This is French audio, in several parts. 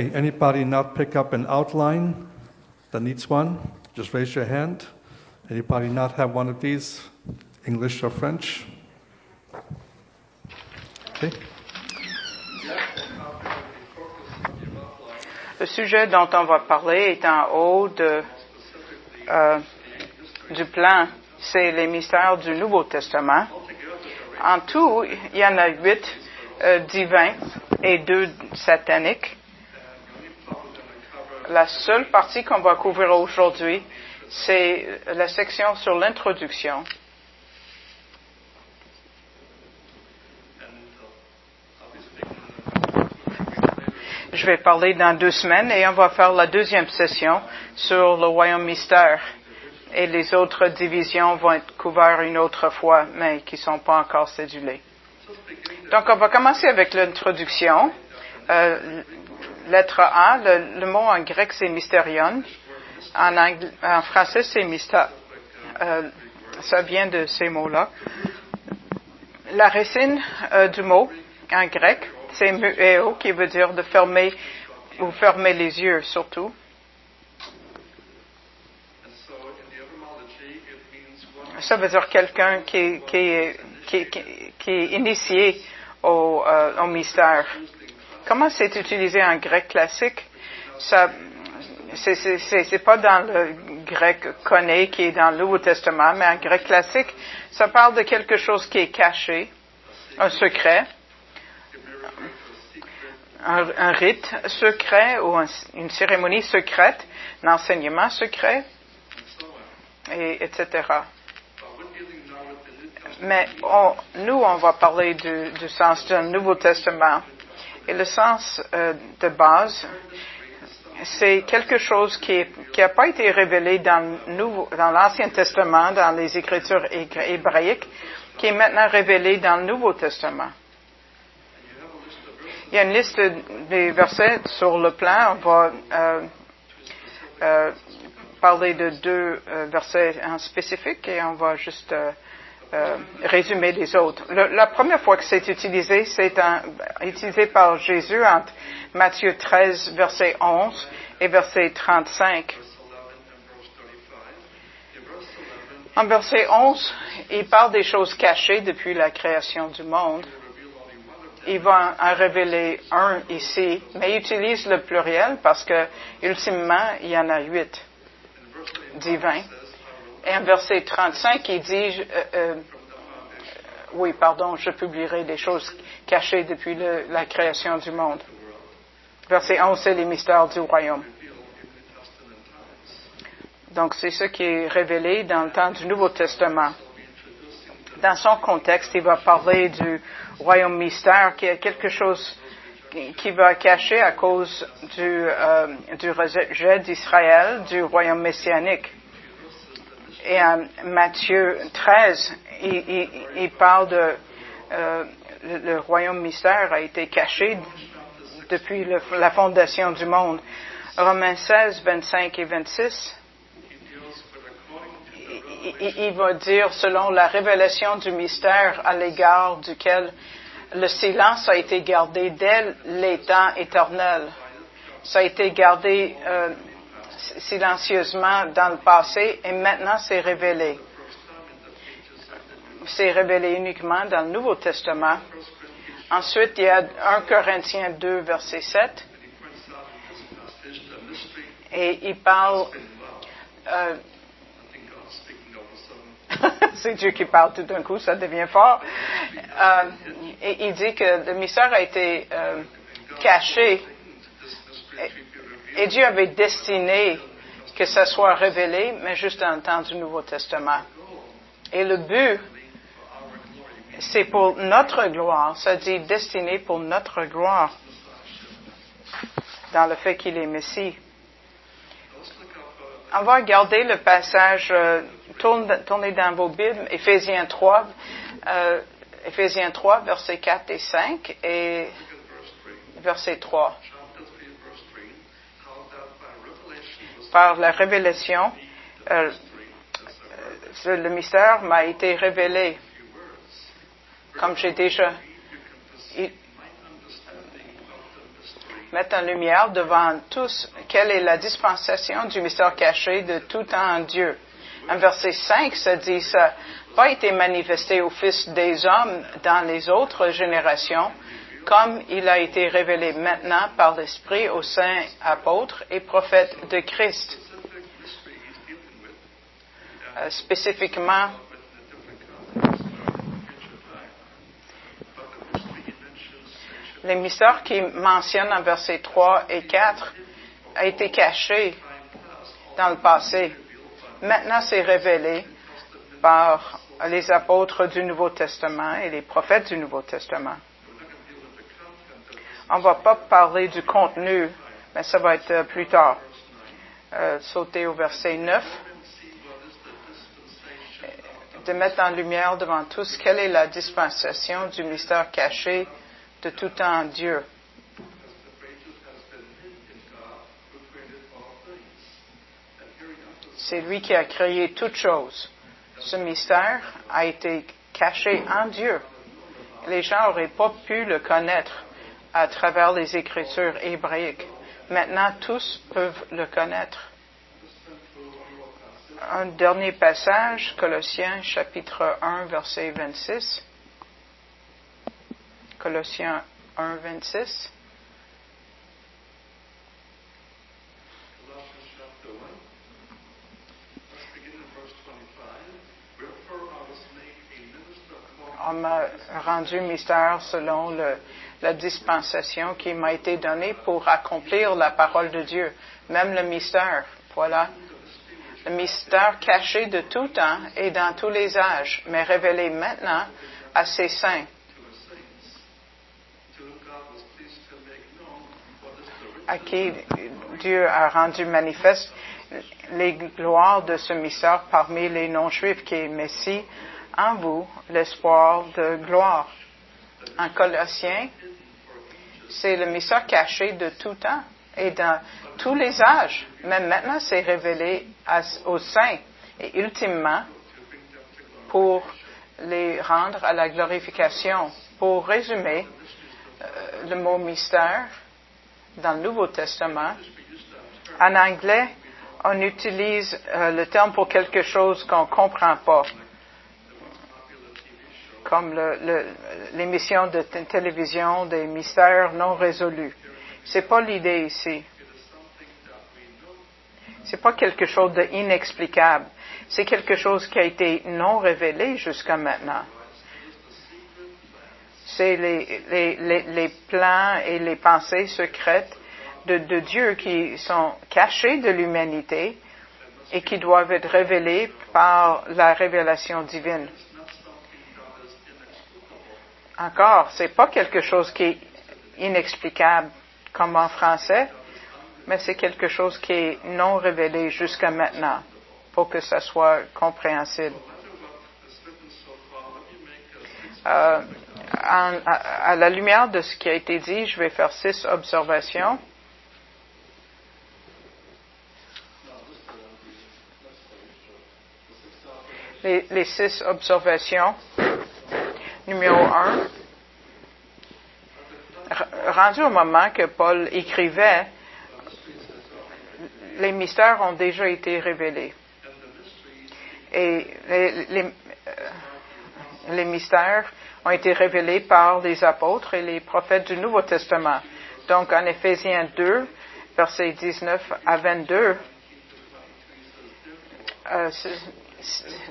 Okay, anybody not pick up an outline that needs one? Just raise your hand. Anybody not have one of these, English or French? Okay. Le sujet dont on va parler est en haut du plan. C'est les mystères du Nouveau Testament. En tout, il y en a 8 divins et 2 sataniques. La seule partie qu'on va couvrir aujourd'hui, c'est la section sur l'introduction. Je vais parler dans 2 semaines et on va faire la deuxième session sur le royaume mystère. Et les autres divisions vont être couvertes une autre fois, mais qui ne sont pas encore cédulées. Donc, on va commencer avec l'introduction. Lettre A, le mot en grec, c'est mystérion. En français, c'est mystère. Ça vient de ces mots-là. La racine du mot en grec, c'est muéo, qui veut dire de fermer ou fermer les yeux, surtout. Ça veut dire quelqu'un qui est initié au mystère. Comment c'est utilisé en grec classique? Ça, c'est pas dans le grec conné qui est dans le Nouveau Testament, mais en grec classique, ça parle de quelque chose qui est caché, un secret, un rite secret ou une cérémonie secrète, un enseignement secret, etc. Mais on va parler du sens du Nouveau Testament. Et le sens de base, c'est quelque chose qui n'a pas été révélé dans l'Ancien Testament, dans les Écritures hébraïques, qui est maintenant révélé dans le Nouveau Testament. Il y a une liste des versets sur le plan. On va parler de 2 versets en spécifique et on va juste résumer les autres. La première fois que c'est utilisé, c'est utilisé par Jésus entre Matthieu 13, verset 11 et verset 35. En verset 11, il parle des choses cachées depuis la création du monde. Il va en révéler un ici, mais il utilise le pluriel parce que, ultimement, il y en a 8 divins. Et en verset 35, il dit, je publierai des choses cachées depuis la création du monde. Verset 11, c'est les mystères du royaume. Donc, c'est ce qui est révélé dans le temps du Nouveau Testament. Dans son contexte, il va parler du royaume mystère, qui est quelque chose qui va cacher à cause du rejet d'Israël, du royaume messianique. Et en Matthieu 13, il parle de le royaume mystère a été caché depuis la fondation du monde. Romains 16, 25 et 26, il va dire selon la révélation du mystère à l'égard duquel le silence a été gardé dès les temps éternels. Ça a été gardé silencieusement dans le passé et maintenant c'est révélé. C'est révélé uniquement dans le Nouveau Testament. Ensuite, il y a 1 Corinthiens 2, verset 7. Et il parle... c'est Dieu qui parle tout d'un coup, ça devient fort. Et il dit que le mystère a été caché. Et Dieu avait destiné que ça soit révélé, mais juste dans le temps du Nouveau Testament. Et le but, c'est pour notre gloire. Ça dit destiné pour notre gloire. Dans le fait qu'il est Messie. On va regarder le passage, tournez dans vos Bibles, Éphésiens 3, versets 4 et 5, et verset 3. Par la révélation, le mystère m'a été révélé. Comme j'ai déjà... mettre en lumière devant tous quelle est la dispensation du mystère caché de tout temps en Dieu. En verset 5, ça dit, ça n'a pas été manifesté au Fils des hommes dans les autres générations, comme il a été révélé maintenant par l'Esprit aux saints apôtres et prophètes de Christ. Spécifiquement, les mystères qui mentionnent en versets 3 et 4 a été caché dans le passé. Maintenant, c'est révélé par les apôtres du Nouveau Testament et les prophètes du Nouveau Testament. On ne va pas parler du contenu, mais ça va être plus tard. Sauter au verset 9. De mettre en lumière devant tous quelle est la dispensation du mystère caché de tout temps en Dieu. C'est lui qui a créé toutes choses. Ce mystère a été caché en Dieu. Les gens n'auraient pas pu le connaître à travers les Écritures hébraïques. Maintenant, tous peuvent le connaître. Un dernier passage, Colossiens chapitre 1, verset 26. Colossiens 1, 26. On m'a rendu mystère selon la dispensation qui m'a été donnée pour accomplir la parole de Dieu. Même le mystère, voilà. Le mystère caché de tout temps et dans tous les âges, mais révélé maintenant à ses saints. À qui Dieu a rendu manifeste les gloires de ce mystère parmi les non-juifs, qui est Messie, en vous, l'espoir de gloire. En Colossiens, c'est le mystère caché de tout temps et dans tous les âges. Même maintenant, c'est révélé aux saints et ultimement pour les rendre à la glorification. Pour résumer, le mot mystère dans le Nouveau Testament, en anglais, on utilise le terme pour quelque chose qu'on ne comprend pas, comme l'émission de télévision des mystères non résolus. C'est pas l'idée ici. C'est pas quelque chose d'inexplicable. C'est quelque chose qui a été non révélé jusqu'à maintenant. C'est les plans et les pensées secrètes de Dieu qui sont cachés de l'humanité et qui doivent être révélés par la révélation divine. Encore, c'est pas quelque chose qui est inexplicable comme en français, mais c'est quelque chose qui est non révélé jusqu'à maintenant pour que ça soit compréhensible. À la lumière de ce qui a été dit, je vais faire 6 observations. Les 6 observations. Numéro 1. Rendu au moment que Paul écrivait, les mystères ont déjà été révélés. Et les mystères ont été révélés par les apôtres et les prophètes du Nouveau Testament. Donc, en Éphésiens 2, versets 19 à 22,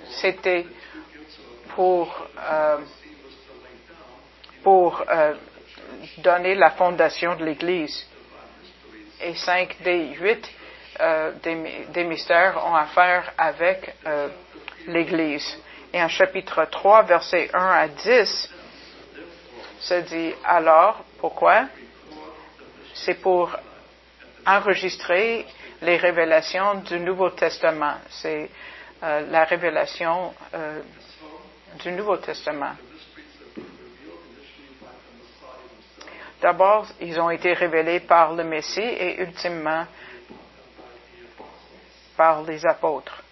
c'était pour donner la fondation de l'Église. Et 5 des 8 des mystères ont affaire avec l'Église. Et en chapitre 3, versets 1 à 10, ça dit, alors, pourquoi? C'est pour enregistrer les révélations du Nouveau Testament. C'est la révélation du Nouveau Testament. D'abord, ils ont été révélés par le Messie et ultimement par les apôtres.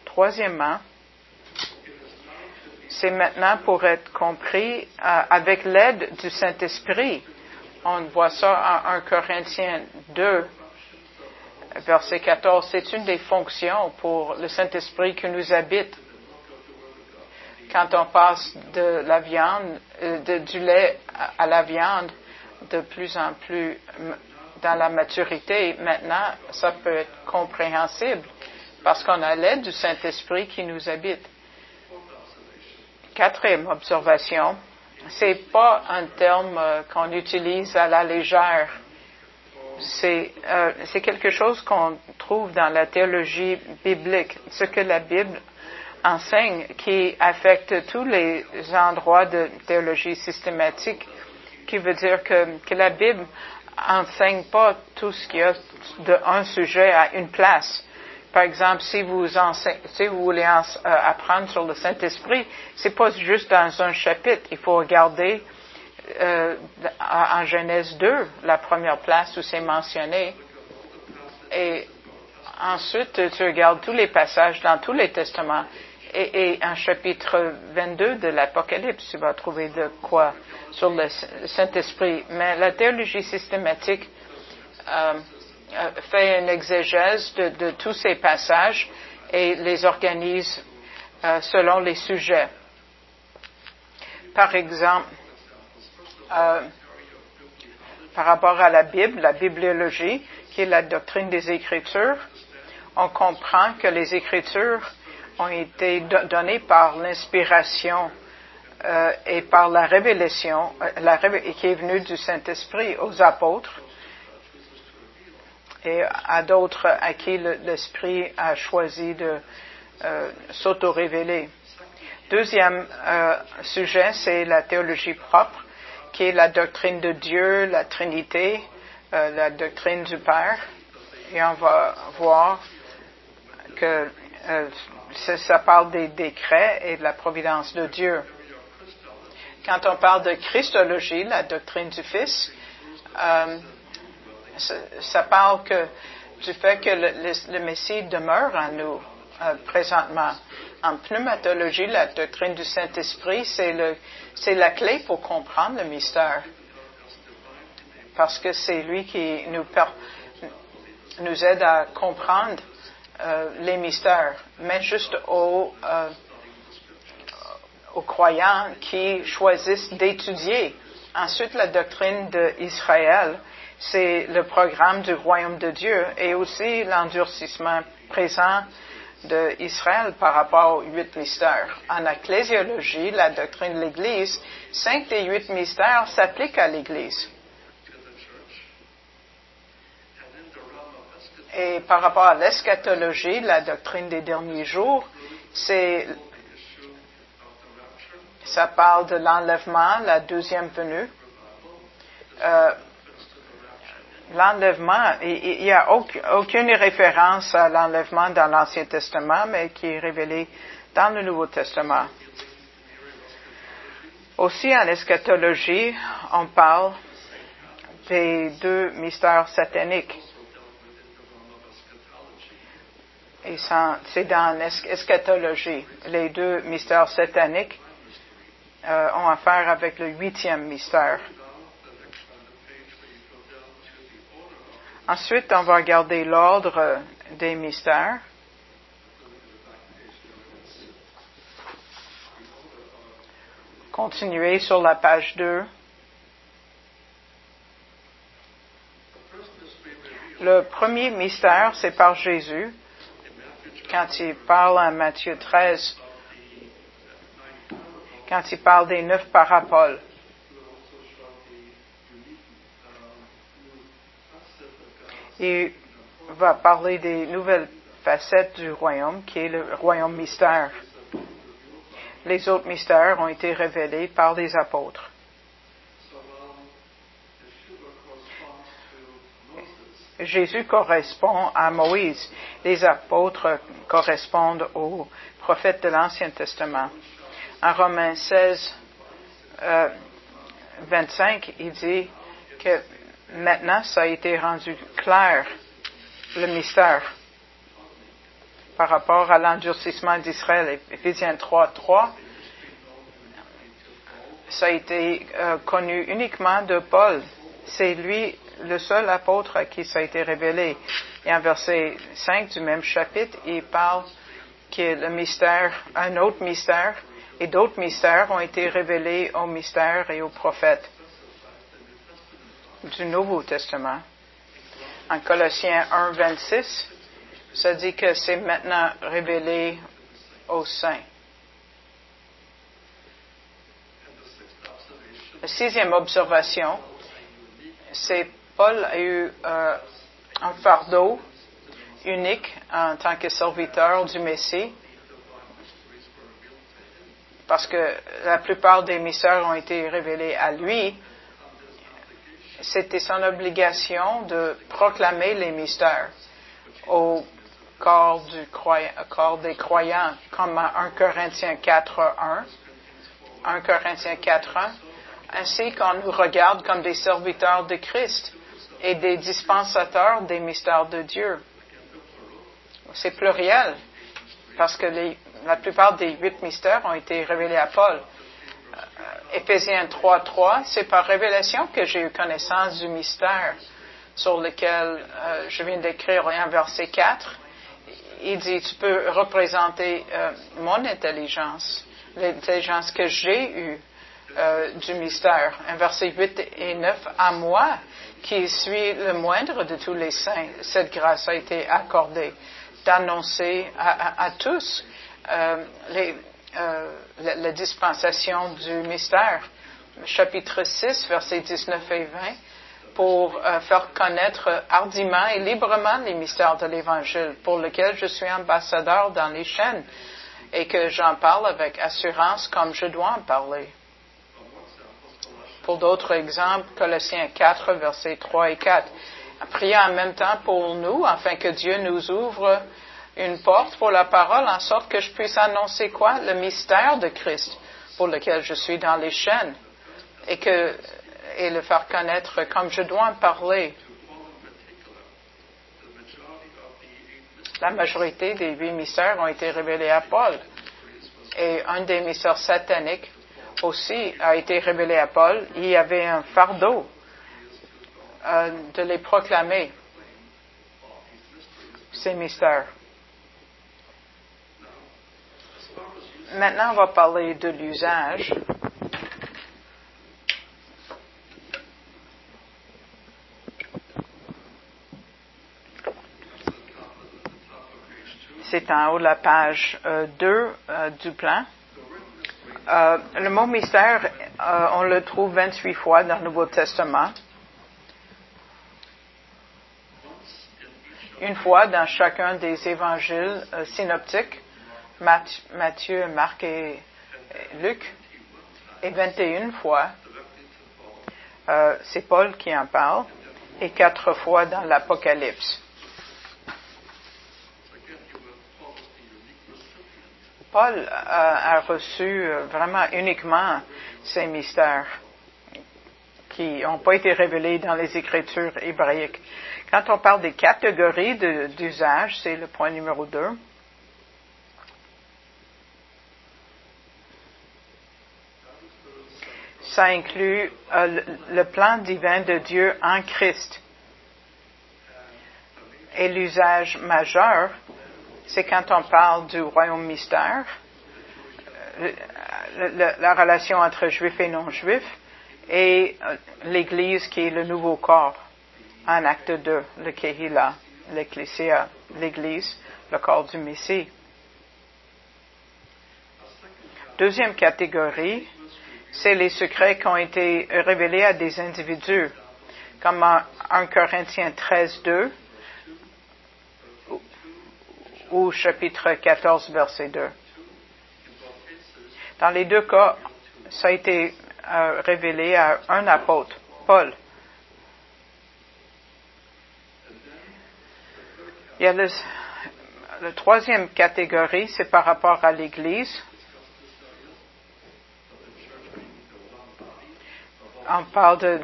Troisièmement, c'est maintenant pour être compris avec l'aide du Saint-Esprit On voit ça en 1 Corinthiens 2, verset 14. C'est une des fonctions pour le Saint-Esprit qui nous habite. Quand on passe de la viande, du lait à la viande, de plus en plus dans la maturité, maintenant, ça peut être compréhensible parce qu'on a l'aide du Saint-Esprit qui nous habite. 4e observation, c'est pas un terme qu'on utilise à la légère. C'est quelque chose qu'on trouve dans la théologie biblique, ce que la Bible enseigne qui affecte tous les endroits de théologie systématique, qui veut dire que la Bible enseigne pas tout ce qu'il y a d'un sujet à une place. Par exemple, si vous voulez apprendre sur le Saint-Esprit, c'est pas juste dans un chapitre. Il faut regarder en Genèse 2, la première place où c'est mentionné. Et ensuite, tu regardes tous les passages dans tous les testaments. Et en chapitre 22 de l'Apocalypse, tu vas trouver de quoi sur le Saint-Esprit. Mais la théologie systématique fait une exégèse de tous ces passages et les organise selon les sujets. Par exemple, par rapport à la Bible, la bibliologie, qui est la doctrine des Écritures, on comprend que les Écritures ont été données par l'inspiration et par la révélation qui est venue du Saint-Esprit aux apôtres et à d'autres à qui l'Esprit a choisi de s'auto-révéler. Deuxième sujet, c'est la théologie propre, qui est la doctrine de Dieu, la Trinité, la doctrine du Père. Et on va voir que ça parle des décrets et de la providence de Dieu. Quand on parle de Christologie, la doctrine du Fils, ça parle du fait que le Messie demeure en nous présentement. En pneumatologie, la doctrine du Saint-Esprit, c'est la clé pour comprendre le mystère. Parce que c'est lui qui nous aide à comprendre les mystères, mais juste aux croyants qui choisissent d'étudier. Ensuite, la doctrine d'Israël, c'est le programme du royaume de Dieu et aussi l'endurcissement présent d'Israël par rapport aux 8 mystères. En ecclésiologie, la doctrine de l'Église, 5 des 8 mystères s'appliquent à l'Église. Et par rapport à l'eschatologie, la doctrine des derniers jours, ça parle de l'enlèvement, la deuxième venue. L'enlèvement, il n'y a aucune référence à l'enlèvement dans l'Ancien Testament, mais qui est révélé dans le Nouveau Testament. Aussi, en eschatologie, on parle des 2 mystères sataniques. Et c'est dans l'eschatologie. Les 2 mystères sataniques ont affaire avec le 8e mystère. Ensuite, on va regarder l'ordre des mystères. Continuez sur la page 2. Le premier mystère, c'est par Jésus. Quand il parle en Matthieu 13, quand il parle des 9 paraboles. Il va parler des nouvelles facettes du royaume, qui est le royaume mystère. Les autres mystères ont été révélés par les apôtres. Jésus correspond à Moïse. Les apôtres correspondent aux prophètes de l'Ancien Testament. En Romains 16, 25, il dit que maintenant, ça a été rendu clair, le mystère, par rapport à l'endurcissement d'Israël. Éphésiens 3, 3, ça a été connu uniquement de Paul. C'est lui, le seul apôtre à qui ça a été révélé. Et en verset 5 du même chapitre, il parle que le mystère, un autre mystère, et d'autres mystères ont été révélés aux mystères et aux prophètes du Nouveau Testament. En Colossiens 1, 26, ça dit que c'est maintenant révélé aux saints. La sixième observation, c'est Paul a eu un fardeau unique en tant que serviteur du Messie, parce que la plupart des mystères ont été révélés à lui. C'était son obligation de proclamer les mystères au corps des croyants, comme 1 Corinthiens 4.1, 1 Corinthiens 4.1, ainsi qu'on nous regarde comme des serviteurs de Christ et des dispensateurs des mystères de Dieu. C'est pluriel, parce que la plupart des 8 mystères ont été révélés à Paul. Éphésiens 3.3, c'est par révélation que j'ai eu connaissance du mystère sur lequel je viens d'écrire en verset 4. Il dit, tu peux représenter mon intelligence, l'intelligence que j'ai eue du mystère. En verset 8 et 9, à moi, qui suis le moindre de tous les saints, cette grâce a été accordée d'annoncer à tous la dispensation du mystère. Chapitre 6, versets 19 et 20, pour faire connaître hardiment et librement les mystères de l'Évangile, pour lequel je suis ambassadeur dans les chaînes, et que j'en parle avec assurance comme je dois en parler. Pour d'autres exemples, Colossiens 4, versets 3 et 4. Priez en même temps pour nous, afin que Dieu nous ouvre une porte pour la parole, en sorte que je puisse annoncer quoi? Le mystère de Christ, pour lequel je suis dans les chaînes, et le faire connaître comme je dois en parler. La majorité des 8 mystères ont été révélés à Paul. Et un des mystères sataniques aussi a été révélé à Paul. Il y avait un fardeau de les proclamer, ces mystères. Maintenant, on va parler de l'usage. C'est en haut de la page 2 du plan. Le mot mystère, on le trouve 28 fois dans le Nouveau Testament. Une fois dans chacun des évangiles synoptiques, Matthieu, Marc et Luc, et 21 fois, c'est Paul qui en parle, et 4 fois dans l'Apocalypse. Paul a reçu vraiment uniquement ces mystères qui n'ont pas été révélés dans les Écritures hébraïques. Quand on parle des catégories d'usage, c'est le point numéro 2. Ça inclut le plan divin de Dieu en Christ. Et l'usage majeur, c'est quand on parle du royaume mystère, la relation entre juifs et non-juifs, et l'Église qui est le nouveau corps, en acte 2, le Kehila, l'Ecclésia, l'Église, le corps du Messie. Deuxième catégorie, c'est les secrets qui ont été révélés à des individus, comme en 1 Corinthiens 13, 2, ou chapitre 14, verset 2. Dans les deux cas, ça a été révélé à un apôtre, Paul. Il y a la troisième catégorie, c'est par rapport à l'Église. On parle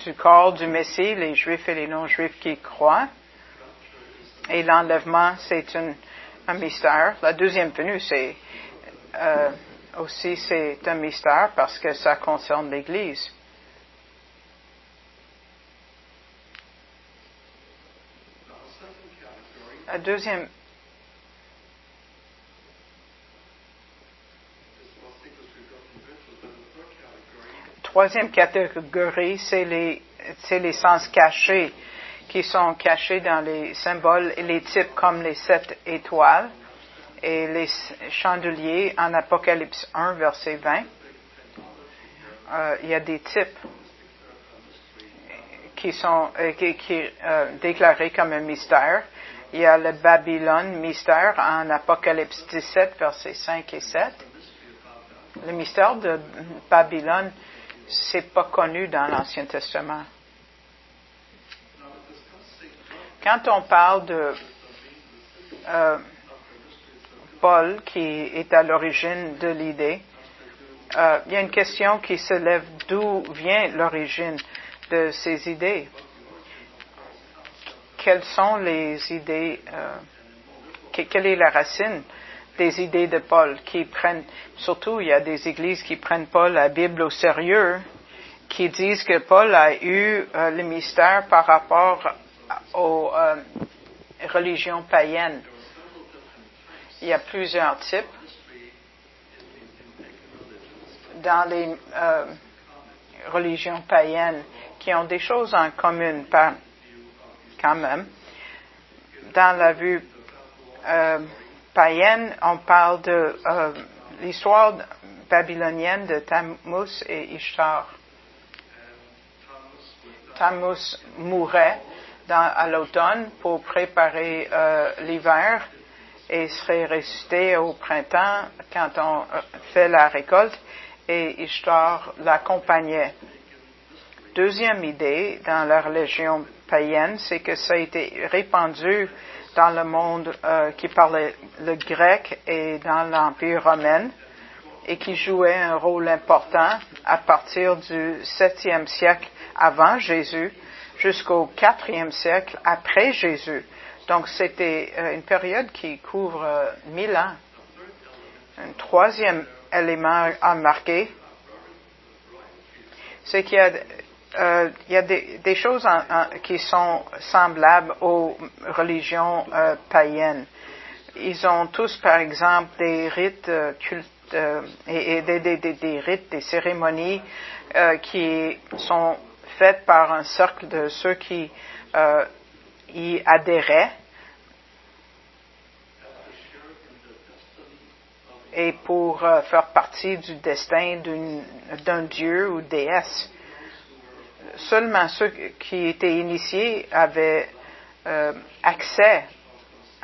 du corps du Messie, les Juifs et les non-Juifs qui croient. Et l'enlèvement, c'est un mystère. La deuxième venue, c'est un mystère parce que ça concerne l'Église. La troisième catégorie, c'est les sens cachés, qui sont cachés dans les symboles et les types comme les 7 étoiles et les chandeliers en Apocalypse 1, verset 20. Il y a des types qui sont déclarés comme un mystère. Il y a le Babylone mystère en Apocalypse 17, versets 5 et 7. Le mystère de Babylone, c'est pas connu dans l'Ancien Testament. Quand on parle de Paul, qui est à l'origine de l'idée, il y a une question qui se lève: d'où vient l'origine de ces idées? Quelles sont les idées, quelle est la racine des idées de Paul qui prennent, surtout il y a des églises qui prennent pas la Bible au sérieux, qui disent que Paul a eu le mystère par rapport aux religions païennes. Il y a plusieurs types. Dans les religions païennes qui ont des choses en commun, quand même. Dans la vue païenne, on parle de l'histoire babylonienne de Tammuz et Ishtar. Tammuz mourait à l'automne pour préparer l'hiver et serait ressuscité au printemps quand on fait la récolte, et Ishtar l'accompagnait. Deuxième idée dans la religion païenne, c'est que ça a été répandu dans le monde qui parlait le grec et dans l'Empire romain, et qui jouait un rôle important à partir du 7e siècle avant Jésus jusqu'au 4e siècle après Jésus. Donc c'était une période qui couvre 1000 ans. Un troisième élément à marquer, c'est qu'il y a des choses qui sont semblables aux religions païennes. Ils ont tous, par exemple, des rites et des rites, des cérémonies qui sont faites par un cercle de ceux qui y adhéraient. Et pour faire partie du destin d'un dieu ou déesse. Seulement ceux qui étaient initiés avaient accès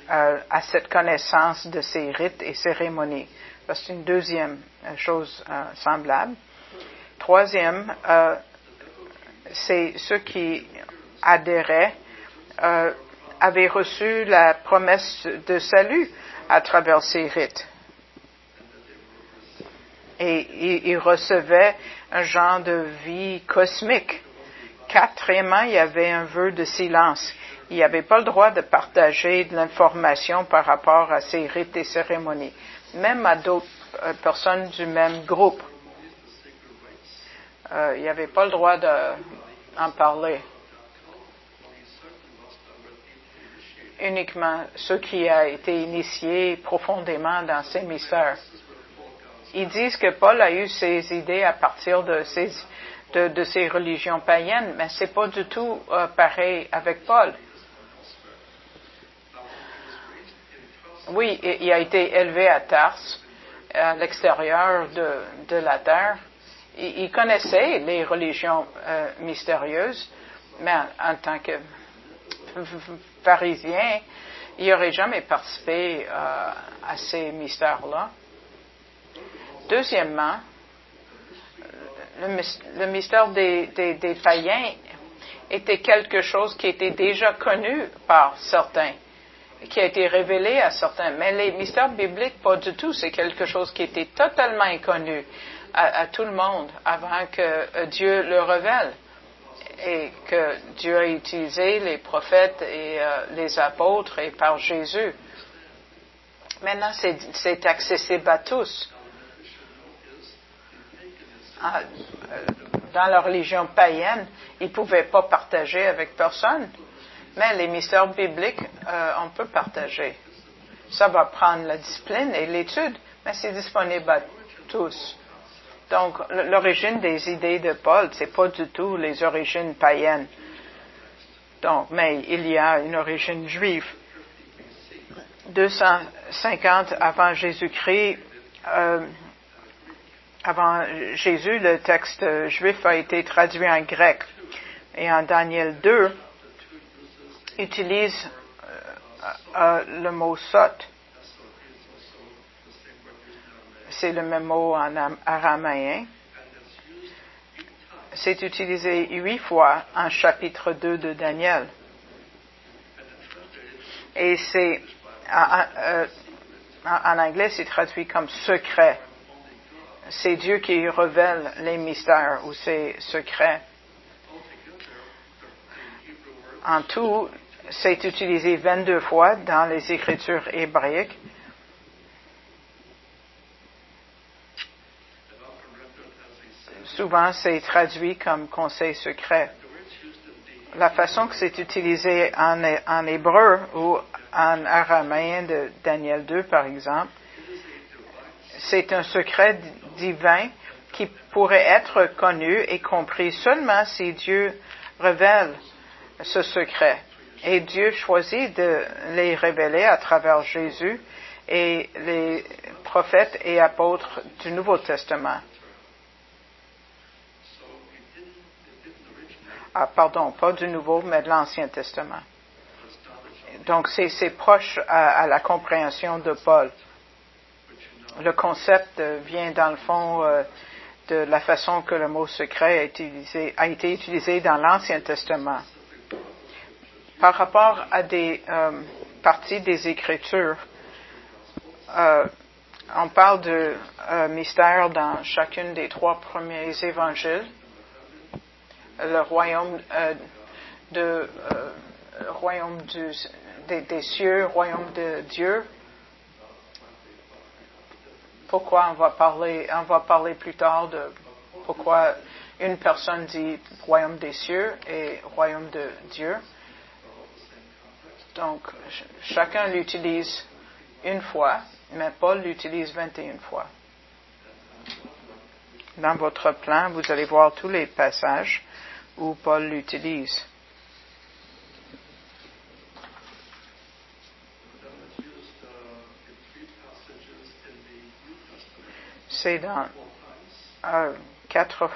à cette connaissance de ces rites et cérémonies. C'est une deuxième chose semblable. Troisième, c'est ceux qui adhéraient avaient reçu la promesse de salut à travers ces rites. Et ils recevaient un genre de vie cosmique. Quatrièmement, il y avait un vœu de silence. Il n'y avait pas le droit de partager de l'information par rapport à ces rites et cérémonies, même à d'autres personnes du même groupe. Il n'y avait pas le droit d'en parler. Uniquement ceux qui ont été initiés profondément dans ces mystères. Ils disent que Paul a eu ses idées à partir de ces religions païennes, mais c'est pas du tout pareil avec Paul. Oui, il a été élevé à Tarse, à l'extérieur de la terre. Il connaissait les religions mystérieuses, mais en tant que pharisien, il n'aurait jamais participé à ces mystères-là. Deuxièmement, le mystère des païens était quelque chose qui était déjà connu par certains, qui a été révélé à certains. Mais les mystères bibliques, pas du tout. C'est quelque chose qui était totalement inconnu à tout le monde avant que Dieu le révèle. Et que Dieu a utilisé les prophètes et les apôtres et par Jésus. Maintenant, c'est accessible à tous. Dans la religion païenne, ils ne pouvaient pas partager avec personne. Mais les mystères bibliques on peut partager. Ça va prendre la discipline et l'étude, mais c'est disponible à tous. Donc, l'origine des idées de Paul, c'est pas du tout les origines païennes. Donc, mais il y a une origine juive. 250 avant Jésus-Christ, avant Jésus, le texte juif a été traduit en grec. Et en Daniel 2, utilise le mot sot. C'est le même mot en araméen. C'est utilisé 8 fois en chapitre 2 de Daniel. Et c'est, en anglais, c'est traduit comme secret. C'est Dieu qui révèle les mystères ou ses secrets. En tout, c'est utilisé 22 fois dans les Écritures hébraïques. Souvent, c'est traduit comme conseil secret. La façon que c'est utilisé en hébreu ou en araméen de Daniel 2, par exemple, c'est un secret divin qui pourrait être connu et compris seulement si Dieu révèle ce secret. Et Dieu choisit de les révéler à travers Jésus et les prophètes et apôtres du Nouveau Testament. Pardon, pas du Nouveau, mais de l'Ancien Testament. Donc, c'est proche à la compréhension de Paul. Le concept vient, dans le fond, de la façon que le mot secret a été utilisé dans l'Ancien Testament. Par rapport à des parties des Écritures, on parle de mystère dans chacune des 3 premiers évangiles. Le royaume des cieux, royaume de Dieu. Pourquoi on va parler plus tard de pourquoi une personne dit royaume des cieux et royaume de Dieu. Donc, chacun l'utilise une fois, mais Paul l'utilise 21 fois. Dans votre plan, vous allez voir tous les passages où Paul l'utilise. C'est dans 4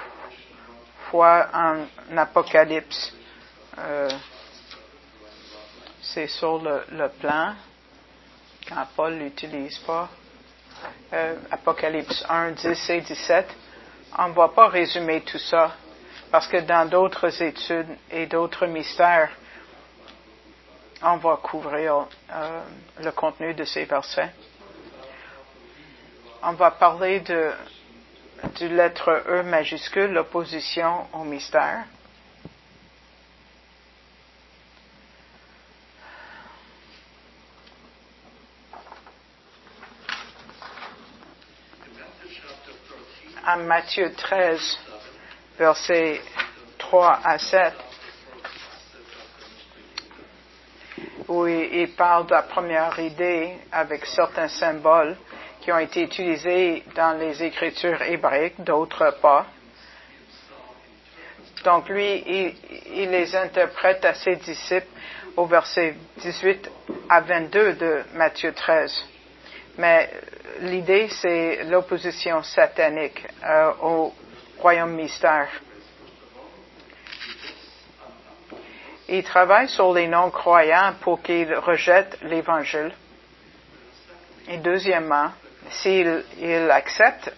fois en Apocalypse. C'est sur le plan, quand Paul ne l'utilise pas. Apocalypse 1, 10 et 17. On ne va pas résumer tout ça, parce que dans d'autres études et d'autres mystères, on va couvrir le contenu de ces versets. On va parler du lettre E majuscule, l'opposition au mystère. En Matthieu 13, versets 3 à 7, où il parle de la première idée avec certains symboles qui ont été utilisés dans les Écritures hébraïques, d'autres pas. Donc lui, il les interprète à ses disciples au verset 18 à 22 de Matthieu 13. Mais l'idée, c'est l'opposition satanique au royaume mystère. Il travaille sur les non-croyants pour qu'ils rejettent l'Évangile. Et deuxièmement, s'ils acceptent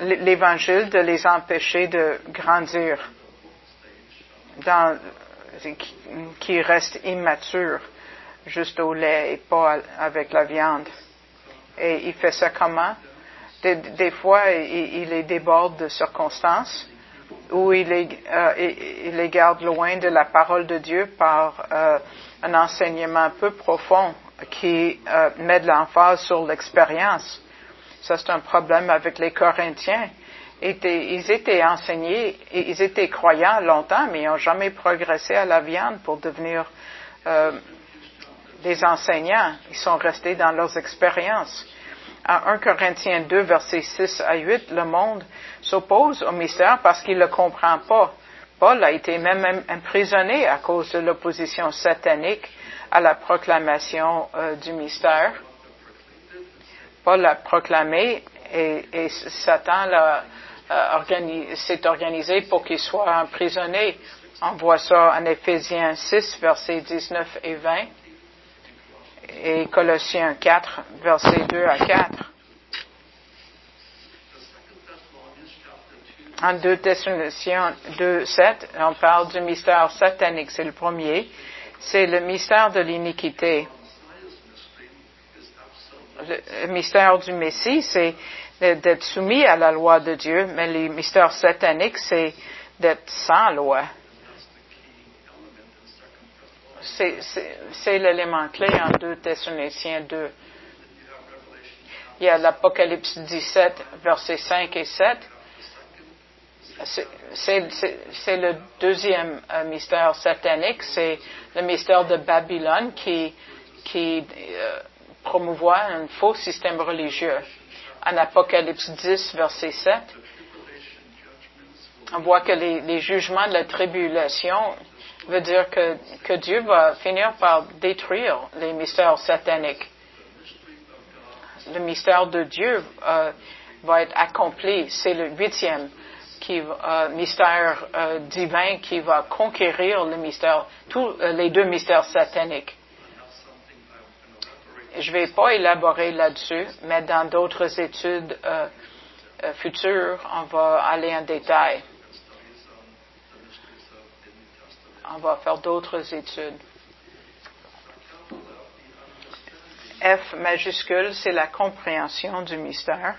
l'Évangile, de les empêcher de grandir, qui restent immatures, juste au lait et pas avec la viande. Et il fait ça comment? Des fois, il les déborde de circonstances, ou il les garde loin de la parole de Dieu par un enseignement peu profond qui met de l'emphase sur l'expérience. Ça, c'est un problème avec les Corinthiens. Ils étaient enseignés, ils étaient croyants longtemps, mais ils n'ont jamais progressé à la viande pour devenir les enseignants, ils sont restés dans leurs expériences. En 1 Corinthiens 2, versets 6 à 8, le monde s'oppose au mystère parce qu'il ne le comprend pas. Paul a été même emprisonné à cause de l'opposition satanique à la proclamation du mystère. Paul l'a proclamé et Satan s'est organisé pour qu'il soit emprisonné. On voit ça en Éphésiens 6, versets 19 et 20, et Colossiens 4, versets 2 à 4. En 2 Thessaloniciens 2, 7, on parle du mystère satanique, c'est le premier. C'est le mystère de l'iniquité. Le mystère du Messie, c'est d'être soumis à la loi de Dieu, mais le mystère satanique, c'est d'être sans loi. C'est l'élément clé en 2 Thessaloniciens 2. Il y a l'Apocalypse 17, versets 5 et 7. C'est le deuxième mystère satanique, c'est le mystère de Babylone qui promouvoit un faux système religieux. En Apocalypse 10, verset 7, on voit que les jugements de la tribulation veut dire que Dieu va finir par détruire les mystères sataniques. Le mystère de Dieu va être accompli. C'est le 8e mystère divin qui va conquérir le mystère, tous les 2 mystères sataniques. Je ne vais pas élaborer là-dessus, mais dans d'autres études futures, on va aller en détail. On va faire d'autres études. F majuscule, c'est la compréhension du mystère.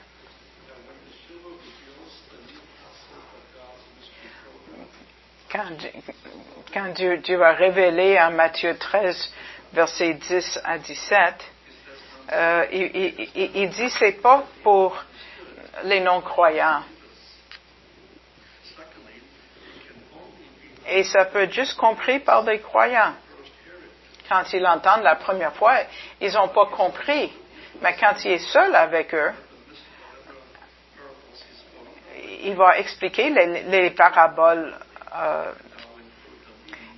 Quand Dieu a révélé en Matthieu 13, versets 10 à 17, il dit c'est pas pour les non-croyants. Et ça peut être juste compris par des croyants. Quand ils l'entendent la première fois, ils n'ont pas compris. Mais quand il est seul avec eux, il va expliquer les paraboles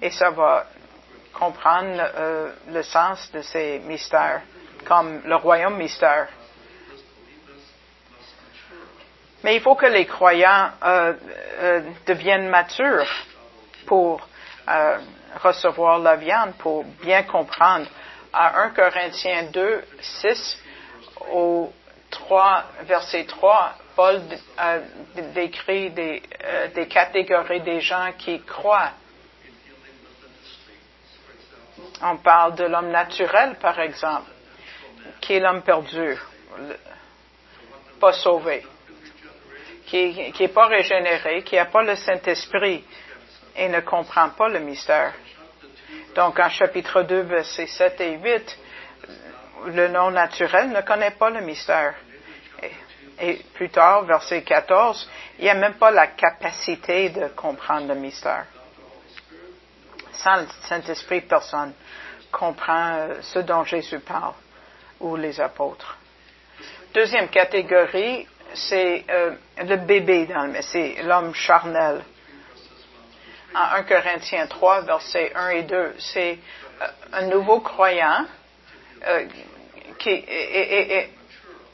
et ça va comprendre le sens de ces mystères, comme le royaume mystère. Mais il faut que les croyants deviennent matures pour recevoir la viande, pour bien comprendre. À 1 Corinthiens 2, 6 au 3, verset 3, Paul décrit des catégories des gens qui croient. On parle de l'homme naturel, par exemple, qui est l'homme perdu, pas sauvé, qui n'est pas régénéré, qui n'a pas le Saint-Esprit et ne comprend pas le mystère. Donc, en chapitre 2, versets 7 et 8, le non-naturel ne connaît pas le mystère. Et plus tard, verset 14, il n'y a même pas la capacité de comprendre le mystère. Sans le Saint-Esprit, personne comprend ce dont Jésus parle, ou les apôtres. Deuxième catégorie, c'est le bébé dans le Messie, l'homme charnel. En 1 Corinthiens 3, versets 1 et 2, c'est un nouveau croyant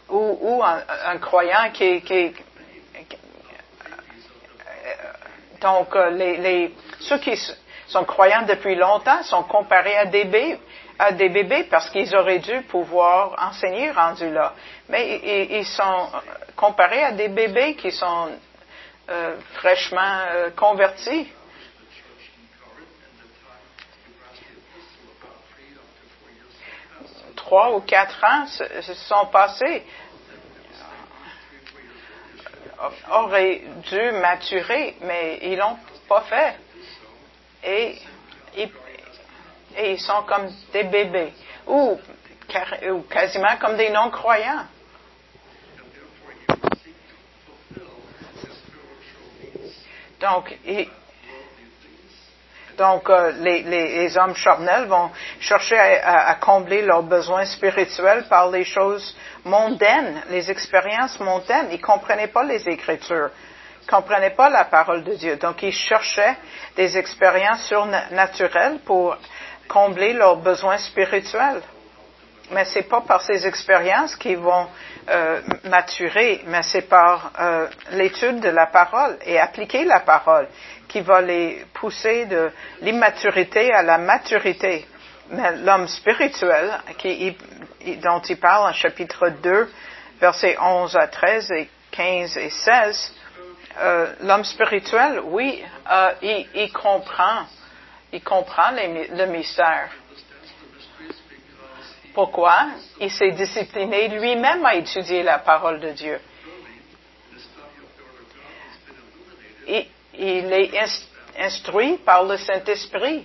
ou un croyant donc ceux qui sont croyants depuis longtemps sont comparés à des bébés parce qu'ils auraient dû pouvoir enseigner rendus là. Mais ils sont comparés à des bébés qui sont fraîchement convertis. 3 ou 4 ans se sont passés, auraient dû maturer, mais ils l'ont pas fait. Et ils sont comme des bébés, ou quasiment comme des non-croyants. Donc, Donc, les hommes charnels vont chercher à combler leurs besoins spirituels par les choses mondaines, les expériences mondaines. Ils comprenaient pas les Écritures, ils comprenaient pas la parole de Dieu. Donc, ils cherchaient des expériences surnaturelles pour combler leurs besoins spirituels. Mais c'est pas par ces expériences qu'ils vont maturer, mais c'est par l'étude de la parole et appliquer la parole qui va les pousser de l'immaturité à la maturité. Mais l'homme spirituel, dont il parle en chapitre 2, versets 11 à 13 et 15 et 16, l'homme spirituel, oui, il comprend le mystère. Pourquoi? Il s'est discipliné lui-même à étudier la parole de Dieu. Il est instruit par le Saint-Esprit.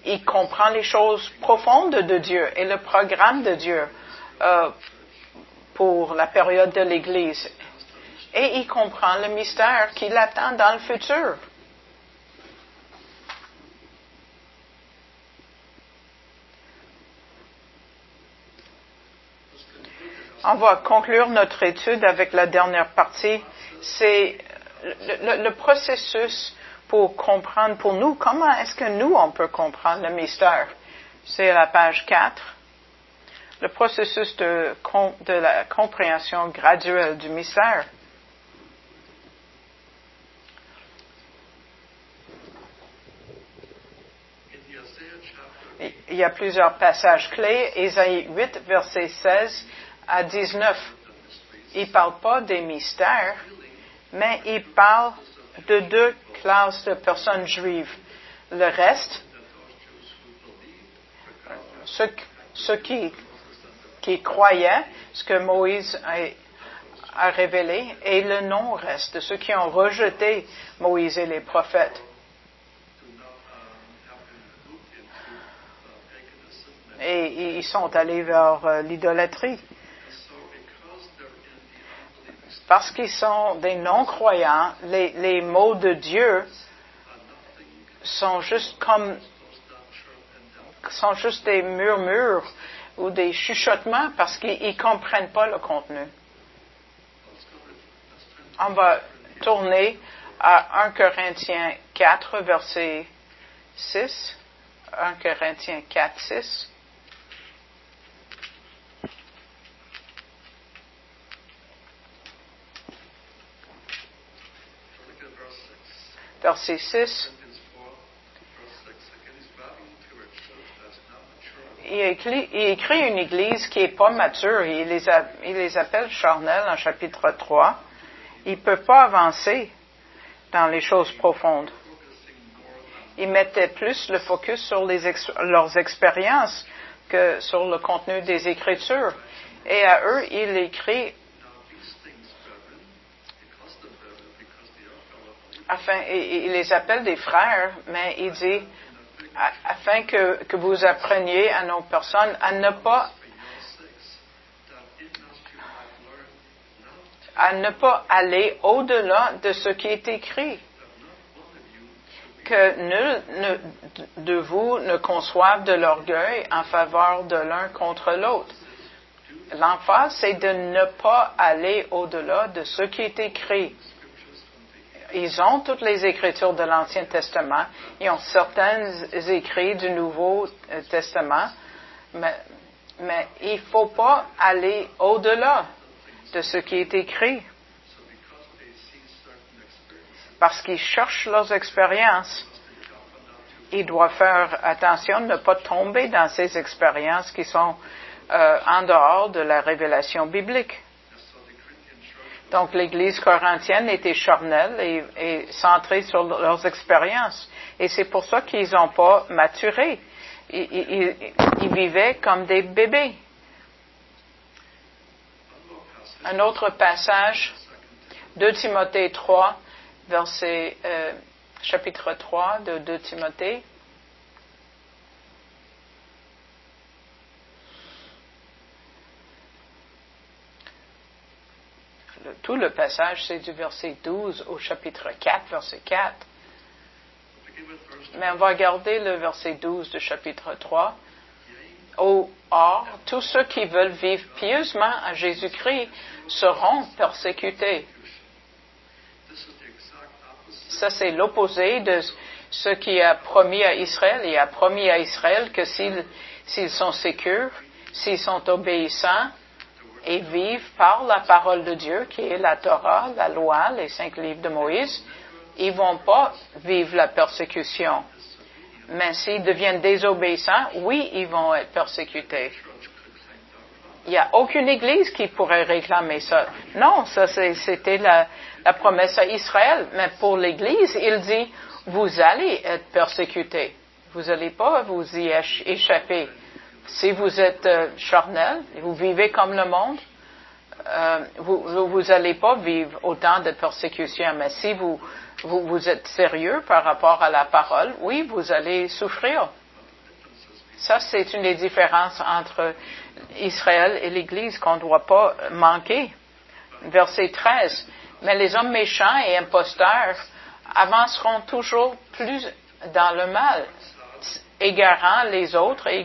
Il comprend les choses profondes de Dieu et le programme de Dieu pour la période de l'Église. Et il comprend le mystère qui l'attend dans le futur. On va conclure notre étude avec la dernière partie. C'est le processus pour comprendre pour nous. Comment est-ce que nous, on peut comprendre le mystère? C'est à la page 4. Le processus de la compréhension graduelle du mystère. Il y a plusieurs passages clés. Ésaïe 8, verset 16 à 19. Il ne parle pas des mystères, mais il parle de deux classes de personnes juives. Le reste, ceux qui croyaient ce que Moïse a révélé, et le non-reste, ceux qui ont rejeté Moïse et les prophètes. Et ils sont allés vers l'idolâtrie. Parce qu'ils sont des non-croyants, les mots de Dieu sont juste des murmures ou des chuchotements parce qu'ils ne comprennent pas le contenu. On va tourner à 1 Corinthiens 4, verset 6. 1 Corinthiens 4, 6. Verset 6. Il écrit une église qui n'est pas mature. Il les appelle charnels en chapitre 3. Il ne peut pas avancer dans les choses profondes. Il mettait plus le focus sur leurs expériences que sur le contenu des Écritures. Et à eux, il écrit il les appelle des frères, mais il dit, afin que vous appreniez à nos personnes à ne pas aller au-delà de ce qui est écrit. Que nul de vous ne conçoive de l'orgueil en faveur de l'un contre l'autre. L'emphase, c'est de ne pas aller au-delà de ce qui est écrit. Ils ont toutes les Écritures de l'Ancien Testament. Ils ont certains écrits du Nouveau Testament. Mais il ne faut pas aller au-delà de ce qui est écrit. Parce qu'ils cherchent leurs expériences. Ils doivent faire attention de ne pas tomber dans ces expériences qui sont en dehors de la révélation biblique. Donc, l'Église corinthienne était charnelle et centrée sur leurs expériences. Et c'est pour ça qu'ils n'ont pas maturé. Ils vivaient comme des bébés. Un autre passage, 2 Timothée 3, chapitre 3 de 2 Timothée. Tout le passage, c'est du verset 12 au chapitre 4, verset 4. Mais on va regarder le verset 12 du chapitre 3. Or, tous ceux qui veulent vivre pieusement à Jésus-Christ seront persécutés. Ça, c'est l'opposé de ce qui a promis à Israël. Il a promis à Israël que s'ils sont sécures, s'ils sont obéissants et vivent par la parole de Dieu, qui est la Torah, la loi, les 5 livres de Moïse, ils vont pas vivre la persécution. Mais s'ils deviennent désobéissants, oui, ils vont être persécutés. Il n'y a aucune église qui pourrait réclamer ça. Non, ça c'était la promesse à Israël. Mais pour l'église, il dit, vous allez être persécutés. Vous n'allez pas vous y échapper. Si vous êtes charnel, vous vivez comme le monde, vous n'allez pas vivre autant de persécutions. Mais si vous êtes sérieux par rapport à la parole, oui, vous allez souffrir. Ça, c'est une des différences entre Israël et l'Église qu'on ne doit pas manquer. Verset 13. Mais les hommes méchants et imposteurs avanceront toujours plus dans le mal, égarant les autres, et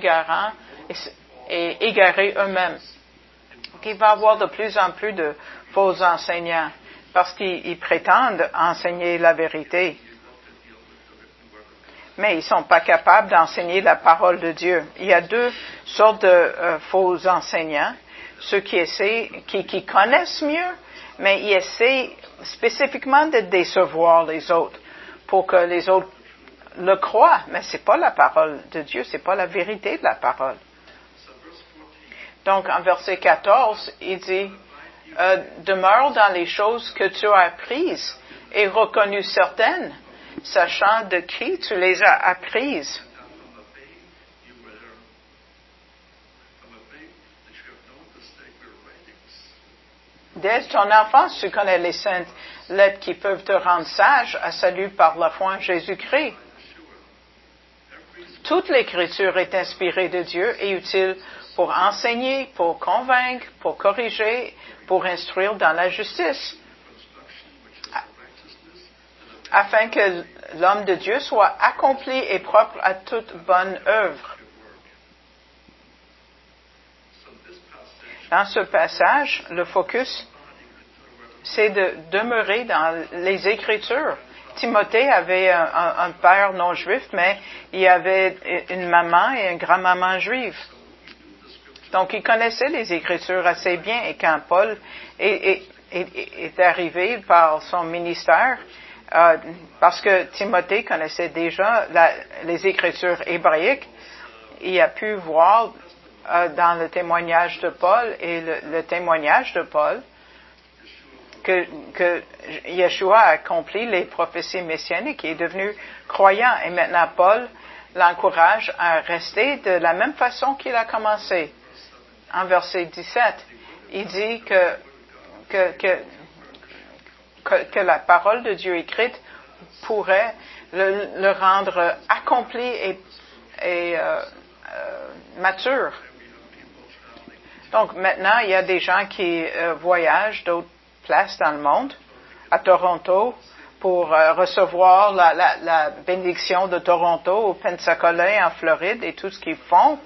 égarés eux-mêmes. Il va y avoir de plus en plus de faux enseignants parce qu'ils prétendent enseigner la vérité. Mais ils ne sont pas capables d'enseigner la parole de Dieu. Il y a 2 sortes de faux enseignants. Ceux qui connaissent mieux, mais ils essaient spécifiquement de décevoir les autres pour que les autres le croient. Mais ce n'est pas la parole de Dieu, ce n'est pas la vérité de la parole. Donc, en verset 14, il dit, demeure dans les choses que tu as apprises et reconnues certaines, sachant de qui tu les as apprises. Dès ton enfance, tu connais les saintes lettres qui peuvent te rendre sage à salut par la foi en Jésus-Christ. Toute l'Écriture est inspirée de Dieu et utile pour enseigner, pour convaincre, pour corriger, pour instruire dans la justice, afin que l'homme de Dieu soit accompli et propre à toute bonne œuvre. Dans ce passage, le focus, c'est de demeurer dans les Écritures. Timothée avait un père non juif, mais il avait une maman et une grand-maman juive. Donc, il connaissait les Écritures assez bien. Et quand Paul est arrivé par son ministère, parce que Timothée connaissait déjà les Écritures hébraïques, il a pu voir dans le témoignage de Paul et le témoignage de Paul que Yeshua a accompli les prophéties messianiques et est devenu croyant. Et maintenant, Paul l'encourage à rester de la même façon qu'il a commencé. En verset 17, il dit que la parole de Dieu écrite pourrait le rendre accompli et mature. Donc maintenant, il y a des gens qui voyagent d'autres places dans le monde, à Toronto, pour recevoir la bénédiction de Toronto, au Pensacola, en Floride, et tout ce qu'ils font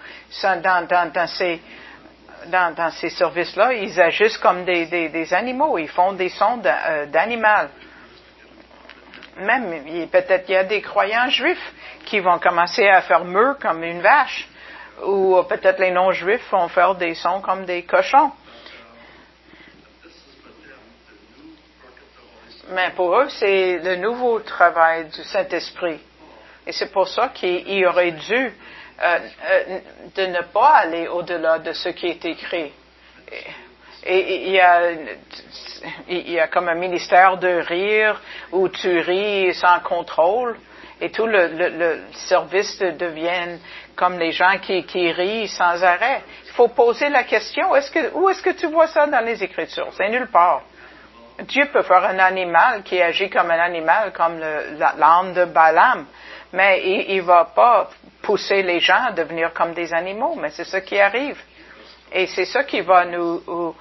dans ces services-là, ils agissent comme des animaux, ils font des sons d'animal. Même, peut-être il y a des croyants juifs qui vont commencer à faire meuh comme une vache, ou peut-être les non-juifs vont faire des sons comme des cochons. Mais pour eux, c'est le nouveau travail du Saint-Esprit. Et c'est pour ça qu'il aurait dû de ne pas aller au-delà de ce qui est écrit. Et il y a comme un ministère de rire où tu ris sans contrôle et tout le service devient comme les gens qui rient sans arrêt. Il faut poser la question, où est-ce que tu vois ça dans les Écritures? C'est nulle part. Dieu peut faire un animal qui agit comme un animal, comme l'âne de Balaam, mais il va pas pousser les gens à devenir comme des animaux, mais c'est ce qui arrive. Et c'est ça qui va nous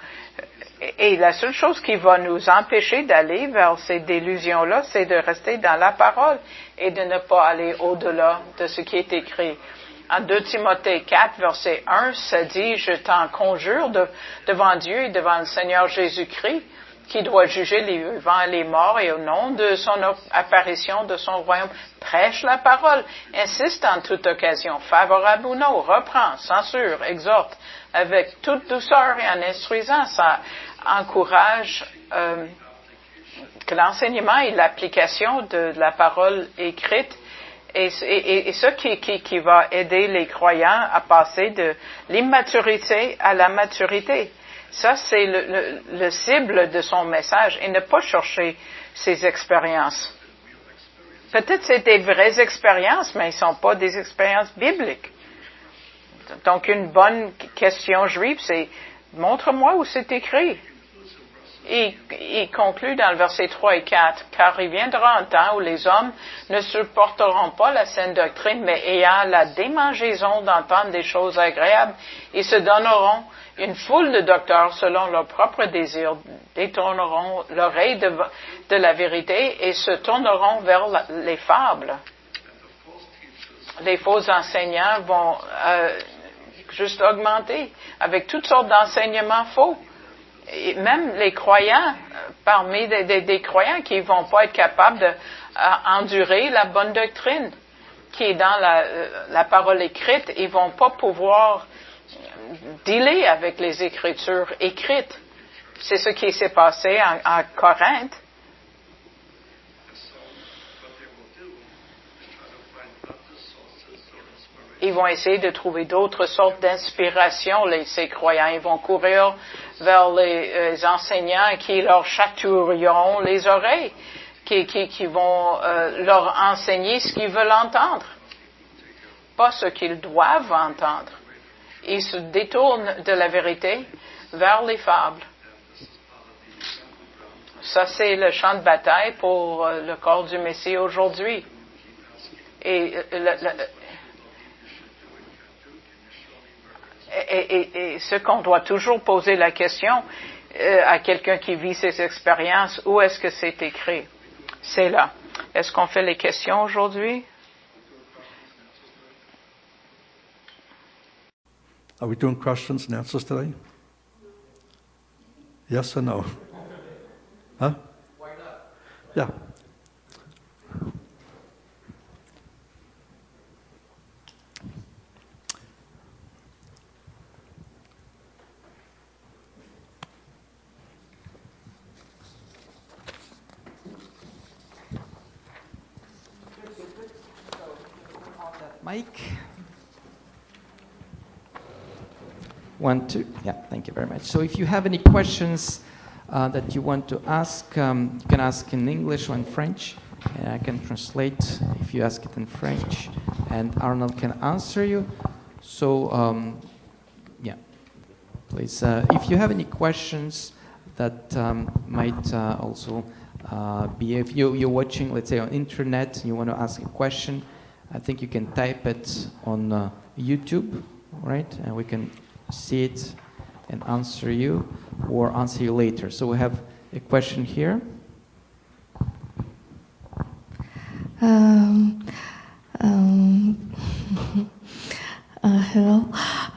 Et la seule chose qui va nous empêcher d'aller vers ces délusions-là, c'est de rester dans la parole et de ne pas aller au-delà de ce qui est écrit. En 2 Timothée 4, verset 1, ça dit, « Je t'en conjure devant Dieu et devant le Seigneur Jésus-Christ, qui doit juger les vivants et les morts, et au nom de son apparition, de son royaume, prêche la parole, insiste en toute occasion, favorable ou non, reprend, censure, exhorte, avec toute douceur et en instruisant, ça encourage que l'enseignement et l'application de la parole écrite et ce qui va aider les croyants à passer de l'immaturité à la maturité. Ça, c'est le cible de son message et ne pas chercher ses expériences. Peut-être c'est des vraies expériences, mais ils ne sont pas des expériences bibliques. Donc, une bonne question juive, c'est « Montre-moi où c'est écrit ». Il conclut dans le verset 3 et 4, « Car il viendra un temps où les hommes ne supporteront pas la saine doctrine, mais ayant la démangeaison d'entendre des choses agréables, ils se donneront une foule de docteurs selon leurs propres désirs, détourneront l'oreille de la vérité et se tourneront vers les fables. » Les faux enseignants vont juste augmenter avec toutes sortes d'enseignements faux. Et même les croyants, parmi des croyants qui vont pas être capables d'endurer la bonne doctrine qui est dans la parole écrite, ils vont pas pouvoir dealer avec les Écritures écrites. C'est ce qui s'est passé en Corinthe. Ils vont essayer de trouver d'autres sortes d'inspiration, ces croyants. Ils vont courir vers les enseignants qui leur chatouilleront les oreilles, qui vont leur enseigner ce qu'ils veulent entendre, pas ce qu'ils doivent entendre. Ils se détournent de la vérité vers les fables. Ça, c'est le champ de bataille pour le corps du Messie aujourd'hui. Et ce qu'on doit toujours poser la question à quelqu'un qui vit ces expériences, où est-ce que c'est écrit? C'est là. Est-ce qu'on fait les questions aujourd'hui? Are we doing questions and answers today? Yes or no? Huh? Why not? Yeah. Mike? 1, 2. Yeah, thank you very much. So if you have any questions that you want to ask, you can ask in English or in French, and I can translate if you ask it in French, and Arnold can answer you. So, yeah, please. If you have any questions that might also be, if you're watching, let's say, on internet, and you want to ask a question, I think you can type it on YouTube, right? And we can see it and answer you or answer you later. So we have a question here. Hello.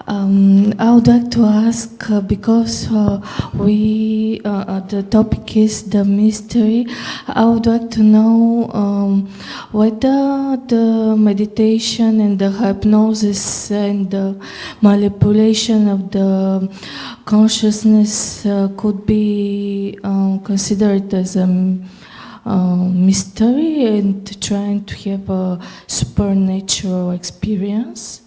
I would like to ask because the topic is the mystery. I would like to know whether the meditation and the hypnosis and the manipulation of the consciousness could be considered as a mystery and trying to have a supernatural experience.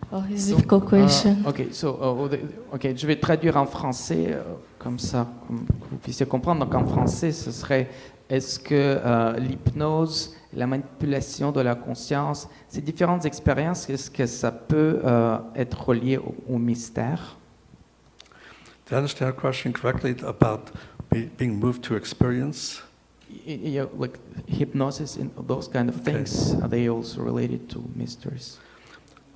Oh, it's a difficult question. Ok, je vais traduire en français comme ça, comme que vous puissiez comprendre. Donc en français, ce serait est-ce que l'hypnose, la manipulation de la conscience, ces différentes expériences, est-ce que ça peut être relié au mystère? Did I understand your question correctly about being moved to experience? Yeah, like hypnosis and those kind of things, are they also related to mysteries?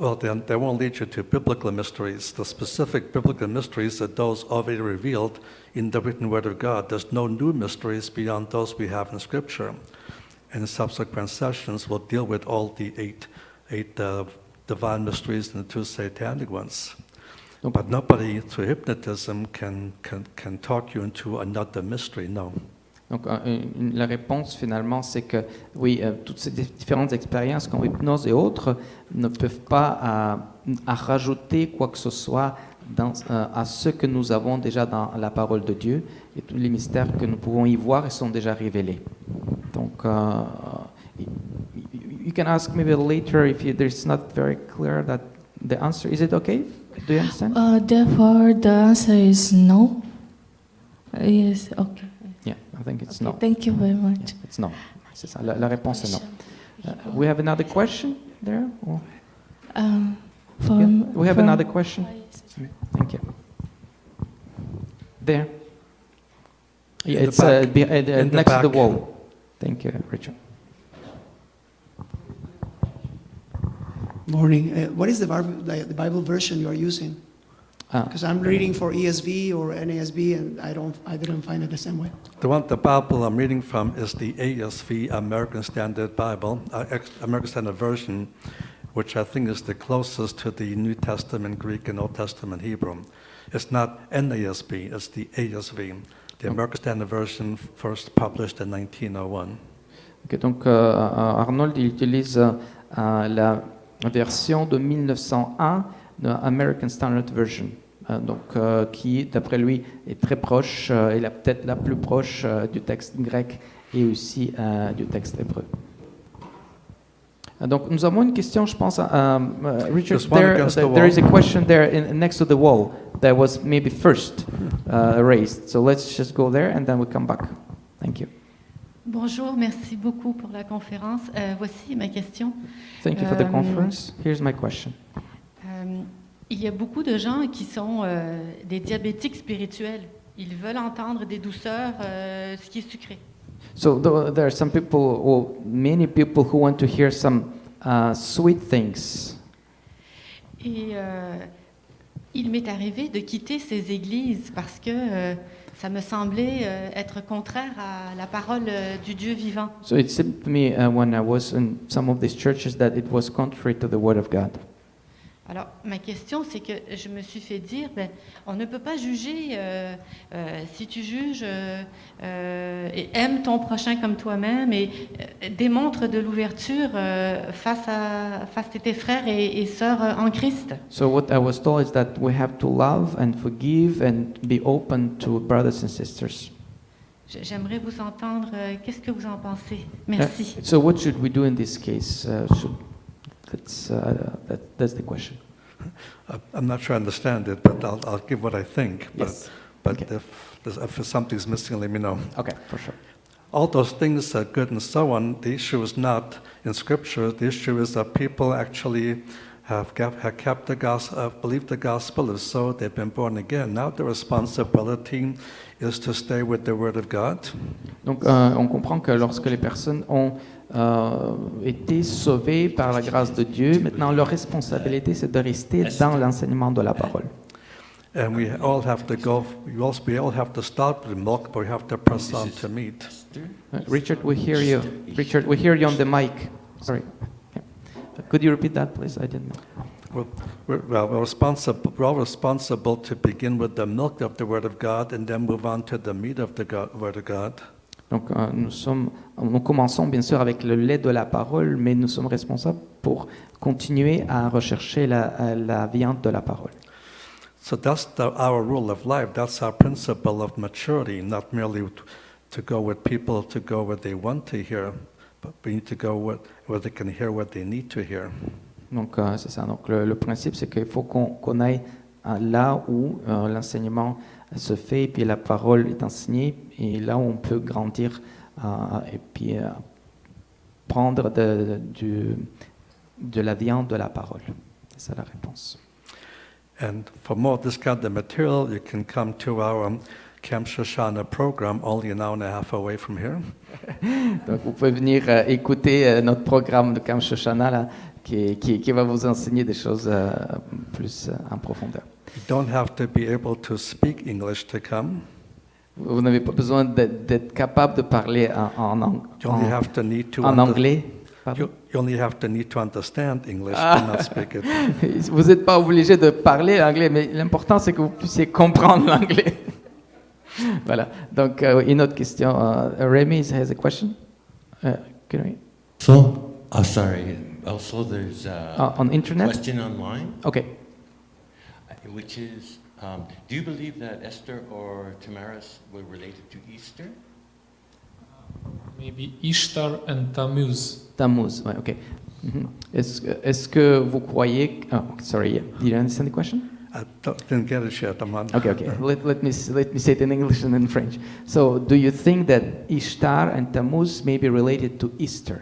Well, then they won't lead you to biblical mysteries. The specific biblical mysteries are those already revealed in the written Word of God. There's no new mysteries beyond those we have in Scripture. And in subsequent sessions, we'll deal with all the eight divine mysteries and the two satanic ones. Donc, But nobody, through hypnotism, can talk you into another mystery, no. Donc, la réponse finalement, c'est que oui, toutes ces différentes expériences comme hypnose et autres ne peuvent pas à rajouter quoi que ce soit à ce que nous avons déjà dans la parole de Dieu, et tous les mystères que nous pouvons y voir sont déjà révélés. Donc, you can ask maybe later if there's not very clear that the answer. Is it okay? Do you understand? Therefore, the answer is no. Yes, okay. Yeah, I think it's Okay, no. thank you very much. It's no. C'est ça. La réponse est non. We have another question there? Or? We have another question? Thank you. There. Yeah, In the it's back. next to the back. wall. Thank you, Richard. Morning. What is the Bible version you are using? Because I'm reading for ESV or NASB, and I didn't find it the same way. The Bible I'm reading from is the ASV, American Standard Bible, American Standard Version, which I think is the closest to the New Testament Greek and Old Testament Hebrew. It's not NASB, it's the ASV, the American Standard Version, first published in 1901. Okay, donc Arnold il utilise la version de 1901 de American Standard Version, qui d'après lui est très proche, et peut-être la plus proche du texte grec et aussi du texte hébreu. Donc nous avons une question, je pense, Richard, there is a question there next to the wall that was maybe first raised. So let's just go there and then we come back. Thank you. Bonjour, merci beaucoup pour la conférence. Voici ma question. Thank you for the conference. Here's my question. Il y a beaucoup de gens qui sont des diabétiques spirituels. Ils veulent entendre des douceurs, ce qui est sucré. So there are some people, or many people, who want to hear some sweet things. Et il m'est arrivé de quitter ces églises parce que ça me semblait être contraire à la parole du Dieu vivant. So it seemed to me when I was in some of these churches that it was contrary to the Word of God. Alors, ma question, c'est que je me suis fait dire, on ne peut pas juger, si tu juges, et aime ton prochain comme toi-même, et démontre de l'ouverture face à tes frères et sœurs en Christ. So what I was told is that we have to love and forgive and be open to brothers and sisters. J'aimerais vous entendre, qu'est-ce que vous en pensez? Merci. So what should we do in this case? That's the question. I'm not sure I understand it, but I'll give what I think. Yes. But Okay. if something's missing, let me know. Okay, for sure. All those things are good and so on. The issue is not in Scripture. The issue is that people actually have kept the gospel, believed the gospel, if so, they've been born again. Now the responsibility is to stay with the Word of God. Donc, on comprend que lorsque les personnes ont été sauvées par la grâce de Dieu, maintenant leur responsabilité, c'est de rester dans l'enseignement de la parole. And we all have to start with milk, but we have to press on to meat. Richard, we hear you. Richard, we hear you on the mic. Sorry. Yeah. Could you repeat that, please? I didn't know. We're all responsible to begin with the milk of the Word of God and then move on to the meat of the Word of God. Donc, nous commençons bien sûr avec le lait de la parole, mais nous sommes responsables pour continuer à rechercher la viande de la parole. So that's our rule of life. That's our principle of maturity, not merely to go with people to go where they want to hear, but we need to go where they can hear what they need to hear. Donc, c'est ça. Donc, le principe, c'est qu'il faut qu'on aille là où l'enseignement se fait, et puis la parole est enseignée, et là où on peut grandir et puis prendre de la viande de la parole. C'est ça la réponse. And for more of this kind of material, you can come to our Camp Shoshana program, only an hour and a half away from here. Donc, vous pouvez venir écouter notre programme de Camp Shoshana là, qui va vous enseigner des choses plus en profondeur. You don't have to be able to speak English to come. Vous n'avez pas besoin d'être capable de parler You only have to need to en anglais. Pardon? You only have to need to understand English, but not speak it. Vous n'êtes pas obligé de parler anglais, mais l'important c'est que vous puissiez comprendre l'anglais. Voilà. Donc, une autre question. Remy has a question. Can we? So, sorry. Also, there's On internet? question online, Okay. which is, do you believe that Esther or Tamaris were related to Easter? Maybe Ishtar and Tammuz. Tammuz. Ouais, okay. Mhm. Est-ce que vous croyez? Oh, sorry. Did you understand the question? I didn't get it yet. I'm on. Okay. Let me say it in English and in French. So, do you think that Ishtar and Tammuz may be related to Easter?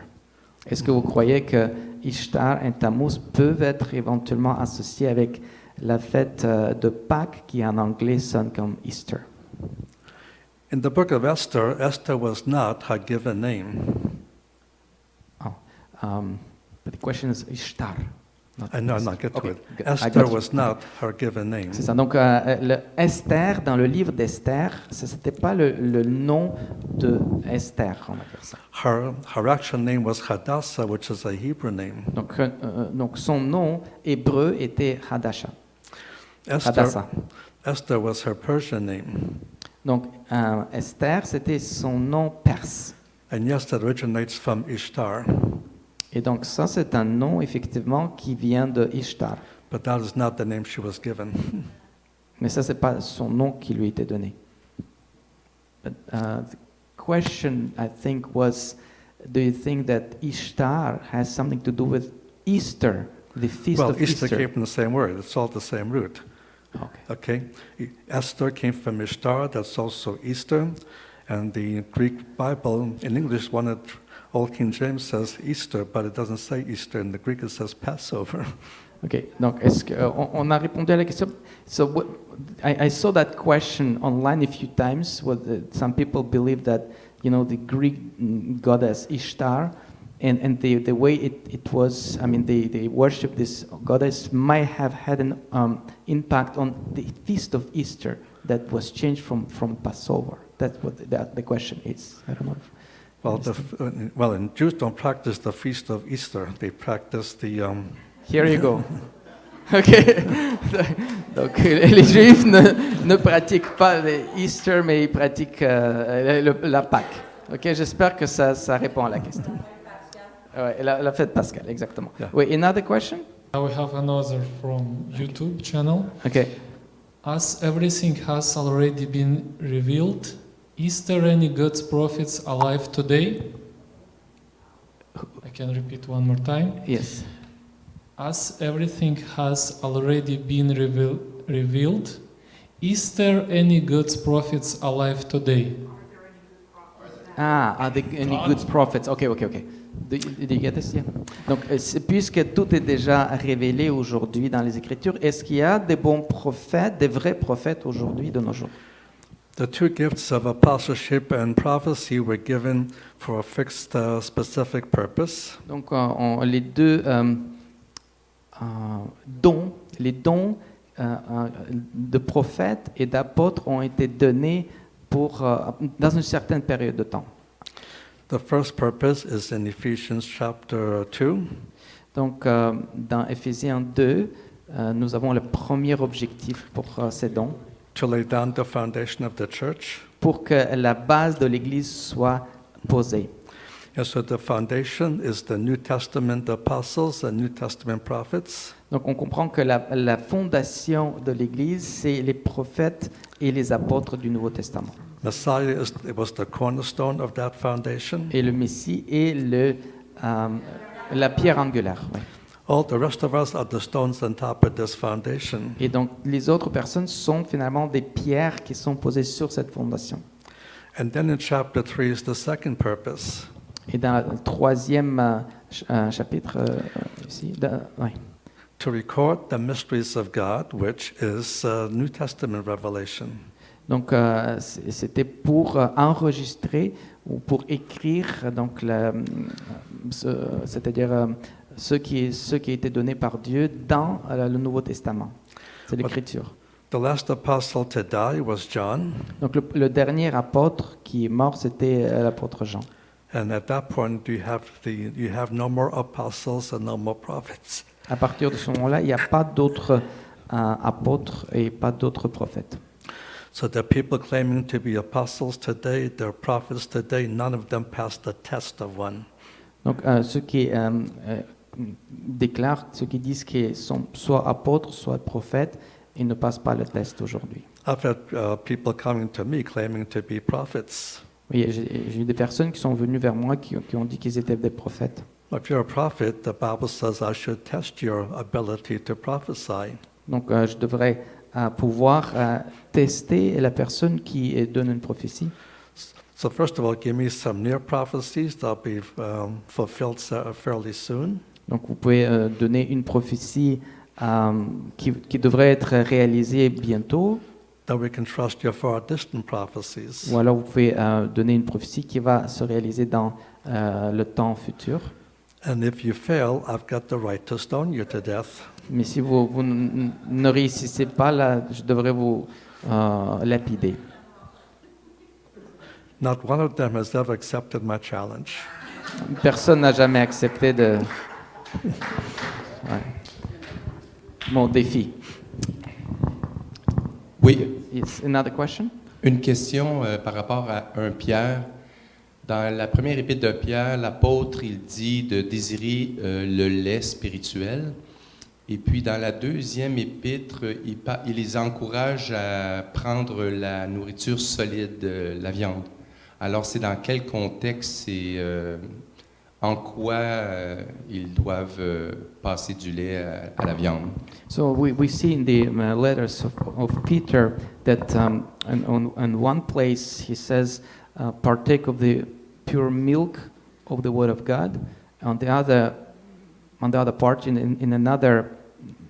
Est-ce que vous croyez que Ishtar et Tammuz peuvent être éventuellement associés avec la fête de Pâques qui en anglais sonne comme Easter? In the book of Esther, Esther was not her given name. But the question is Ishtar. I know, I get to Okay, it. good. I Esther got you. was not her given name. C'est ça. Donc, le Esther, dans le livre d'Esther, ce n'était pas le nom de Esther, on va dire ça. Her actual name was Hadassah, which is a Hebrew name. Donc son nom hébreu était Hadassah. Esther was her Persian name. Donc, Esther, c'était son nom perse. And yes, that originates from Ishtar. Et donc, ça, c'est un nom, effectivement, qui vient de Ishtar. But that is not the name she was given. Mais ça, c'est pas son nom qui lui était donné. But, the question, I think, was, do you think that Ishtar has something to do with Easter, the feast Well, of Easter Easter? came from the same word. It's all the same root. Okay. Okay? Esther came from Ishtar. That's also Easter. And the Greek Bible in English wanted, Old King James says Easter, but it doesn't say Easter. In the Greek it says Passover. Ok, donc est-ce qu'on a répondu à la question? So I saw that question online a few times. Some people believe that, you know, the Greek goddess Ishtar, and the way it was, I mean, they worship this goddess might have had an impact on the feast of Easter that was changed from Passover. That's what the question is. I don't know. Well, and Jews don't practice the feast of Easter. They practice the... Here you go. Ok. Donc les Juifs ne pratiquent pas l'Easter, mais ils pratiquent la Pâque. Ok, j'espère que ça répond à la question. Ouais, la fête pascale, exactement. Yeah. Wait, another question? Now we have another from YouTube channel. Okay. As everything has already been revealed, is there any God's prophets alive today? I can repeat one more time. Yes. As everything has already been revealed, is there any God's prophets alive today? Are there any good prophets? Okay. Did you get this? Yeah. Donc, puisque tout est déjà révélé aujourd'hui dans les Écritures, est-ce qu'il y a des bons prophètes, des vrais prophètes aujourd'hui de nos jours? The two gifts of apostleship and prophecy were given for a fixed, specific purpose. Donc, les deux dons, les dons de prophètes et d'apôtres ont été donnés dans une certaine période de temps. The first purpose is in Ephesians chapter 2. Donc, dans Éphésiens 2, nous avons le premier objectif pour ces dons, To lay down the foundation of the church. pour que la base de l'Église soit posée. And so the foundation is the New Testament apostles and New Testament prophets. Donc, on comprend que la fondation de l'Église, c'est les prophètes et les apôtres du Nouveau Testament. Messiah was the cornerstone of that foundation. Et le Messie est la pierre angulaire. Ouais. All the rest of us are the stones on top of this foundation. Et donc, les autres personnes sont finalement des pierres qui sont posées sur cette fondation. And then in chapter 3 is the second purpose. Et dans le troisième chapitre, ici, ouais. To record the mysteries of God, which is New Testament revelation. Donc, c'était pour enregistrer ou pour écrire, donc, c'est-à-dire ce qui a été donné par Dieu dans le Nouveau Testament. C'est l'Écriture. The last apostle to die was John, Donc le dernier apôtre qui est mort, c'était l'apôtre Jean. and at that point you have no more apostles and no more prophets. À partir de ce moment-là, il n'y a pas d'autres apôtres et pas d'autres prophètes. So the people claiming to be apostles today, they're prophets today, none of them passed the test of one. Donc ceux qui déclarent, ceux qui disent qu'ils sont soit apôtres, soit prophètes, ils ne passent pas le test aujourd'hui. I've had people coming to me claiming to be prophets. Oui, j'ai eu des personnes qui sont venues vers moi qui ont dit qu'ils étaient des prophètes. If you're a prophet, the Bible says I should test your ability to prophesy. Donc je devrais pouvoir tester la personne qui donne une prophétie. So first of all, give me some near prophecies that'll be fulfilled fairly soon. Donc vous pouvez donner une prophétie qui devrait être réalisée bientôt, Then we can trust you for our distant prophecies. ou alors vous pouvez donner une prophétie qui va se réaliser dans le temps futur. And if you fail, I've got the right to stone you to death. Mais si vous ne réussissez pas, là, je devrais vous lapider. Not one of them has ever accepted my challenge. Personne n'a jamais accepté mon défi. Oui, Yes. Another question? une question par rapport à 1 Pierre. Dans la première épître de Pierre, l'apôtre, il dit de désirer le lait spirituel. Et puis dans la deuxième épître, il les encourage à prendre la nourriture solide, la viande. Alors c'est dans quel contexte et en quoi ils doivent passer du lait à la viande? So we see in the letters of Peter that in one place he says, partake of the pure milk of the Word of God. On the other part, in another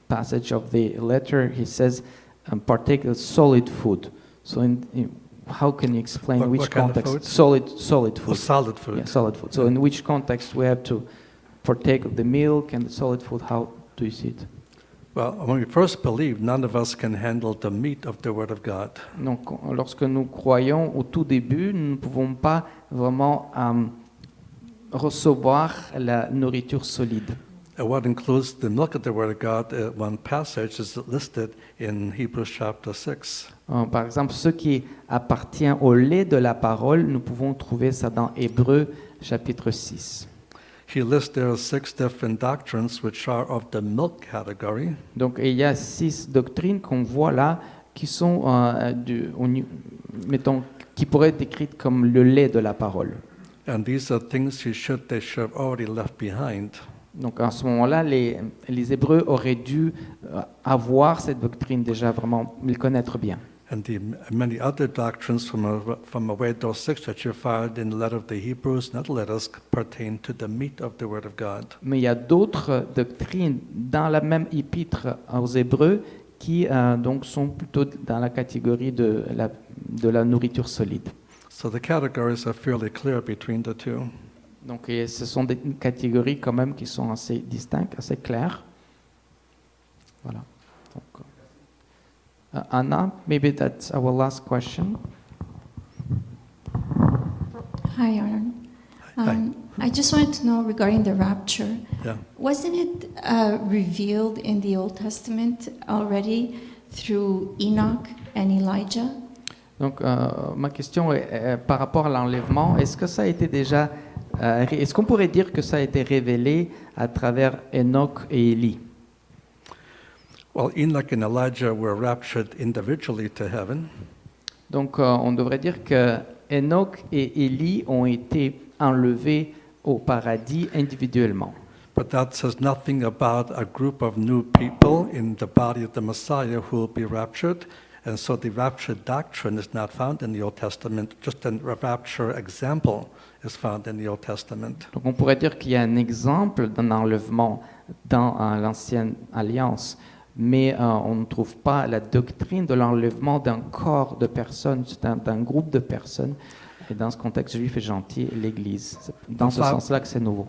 passage of the letter, he says, partake of solid food. So how can you explain What which kind of context? food? Solid Oh, food. solid food. Yeah, solid food. So in which context we have to partake of the milk and the solid food? How do you see it? Well, when we first believe, none of us can handle the meat of the Word of God. Donc, lorsque nous croyons au tout début, nous ne pouvons pas vraiment recevoir la nourriture solide. And what includes the milk of the Word of God, one passage is listed in Hebrews chapter 6. Par exemple, ce qui appartient au lait de la parole, nous pouvons trouver ça dans Hébreux chapitre 6. He lists there 6 different doctrines which are of the milk category. Donc, il y a 6 doctrines qu'on voit là qui sont, qui pourraient être décrites comme le lait de la parole. And these are things they should have already left behind. Donc, à ce moment-là, les Hébreux auraient dû avoir cette doctrine déjà vraiment, le connaître bien. And the many other doctrines from away those 6 that you find in the letter of the Hebrews and other letters pertain to the meat of the Word of God. Mais il y a d'autres doctrines dans la même épître aux Hébreux qui donc sont plutôt dans la catégorie de la nourriture solide. So the categories are fairly clear between the two. Donc ce sont des catégories quand même qui sont assez distinctes, assez claires. Voilà. Donc, Anna, maybe that's our last question. Hi, Aaron. Hi. I just wanted to know regarding the rapture. Yeah. Wasn't it revealed in the Old Testament already through Enoch and Elijah? Donc, ma question est par rapport à l'enlèvement. Est-ce que ça a été déjà, est-ce qu'on pourrait dire que ça a été révélé à travers Enoch et Élie? Well, Enoch and Elijah were raptured individually to heaven. Donc, on devrait dire que Enoch et Élie ont été enlevés au paradis individuellement. But that says nothing about a group of new people in the body of the Messiah who will be raptured. And so the rapture doctrine is not found in the Old Testament. Just a rapture example is found in the Old Testament. Donc, on pourrait dire qu'il y a un exemple d'un enlèvement dans l'Ancienne Alliance, mais on ne trouve pas la doctrine de l'enlèvement d'un corps de personnes, d'un groupe de personnes Et dans ce contexte juif et gentil, l'Église. C'est dans ce sens-là que c'est nouveau.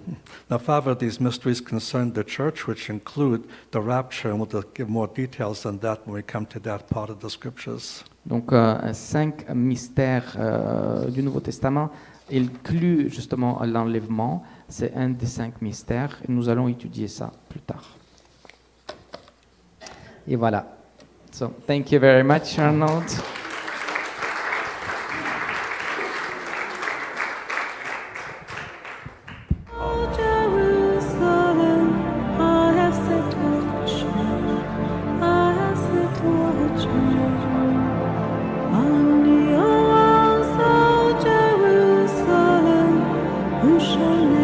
Now, Father, these mysteries concern the church, which include the rapture, and we'll give more details on that when we come to that part of the scriptures. Donc, 5 mystères du Nouveau Testament incluent justement l'enlèvement. C'est un des 5 mystères et nous allons étudier ça plus tard. Et voilà. So, thank you very much, Arnold. Who shall